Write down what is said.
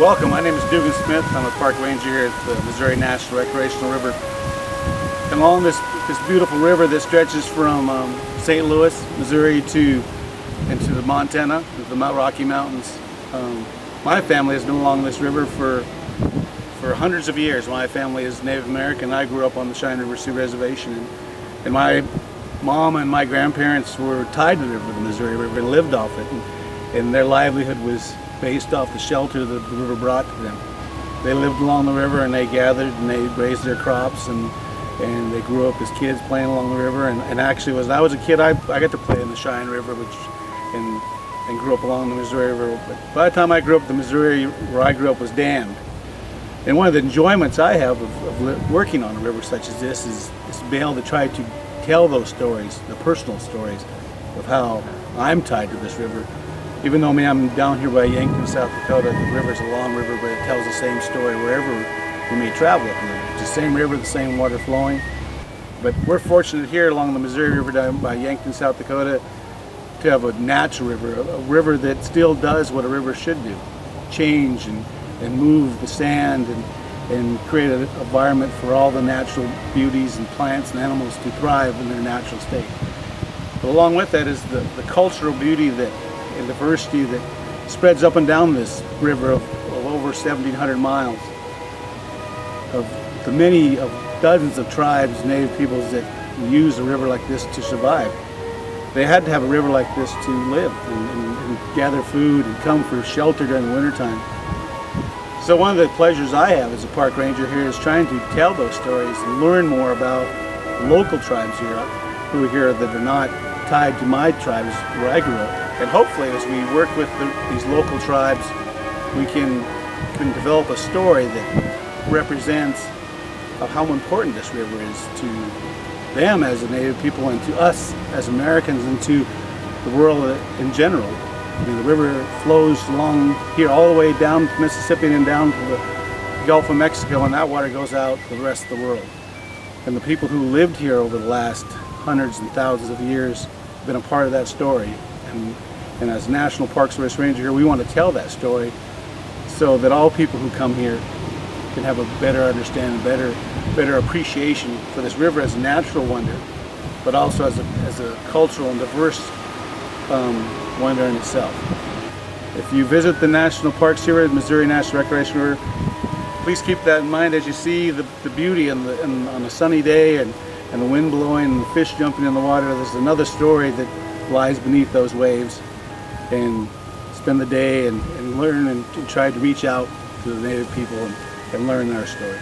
Welcome, my name is Dugan Smith. I'm a park ranger here at the Missouri National Recreational River. And along this beautiful river that stretches from St. Louis, Missouri into the Montana, the Rocky Mountains. My family has been along this river for hundreds of years. My family is Native American. I grew up on the Cheyenne Sioux Reservation, and my mom and my grandparents were tied to the Missouri River and lived off it. And their livelihood was based off the shelter that the river brought to them. They lived along the river and they gathered and they raised their crops and they grew up as kids playing along the river. And actually, when I was a kid, I got to play in the Cheyenne River, and grew up along the Missouri River. But by the time I grew up, the Missouri where I grew up was dammed. And one of the enjoyments I have of working on a river such as this is to be able to try to tell those stories, the personal stories of how I'm tied to this river. Even though I'm down here by Yankton, South Dakota, the river's a long river, but it tells the same story wherever you may travel up in it. It's the same river, the same water flowing. But we're fortunate here along the Missouri River down by Yankton, South Dakota, to have a natural river, a river that still does what a river should do. Change and move the sand and create an environment for all the natural beauties and plants and animals to thrive in their natural state. But along with that is the cultural beauty and diversity that spreads up and down this river of over 1,700 miles, of the dozens of tribes, native peoples that use a river like this to survive. They had to have a river like this to live and gather food and come for shelter during the wintertime. So one of the pleasures I have as a park ranger here is trying to tell those stories and learn more about local tribes here who are here that are not tied to my tribes where I grew up. And hopefully, as we work with these local tribes, we can develop a story that represents how important this river is to them as a Native people and to us as Americans and to the world in general. I mean, the river flows along here all the way down to Mississippi and down to the Gulf of Mexico, and that water goes out to the rest of the world. And the people who lived here over the last hundreds and thousands of years have been a part of that story. And as National Park Service Ranger here, we want to tell that story so that all people who come here can have a better understanding, better appreciation for this river as a natural wonder, but also as a cultural and diverse wonder in itself. If you visit the National Parks here at Missouri National Recreational River, please keep that in mind as you see the beauty on a sunny day and the wind blowing and the fish jumping in the water. There's another story that lies beneath those waves, and spend the day and learn and try to reach out to the Native people and learn their story.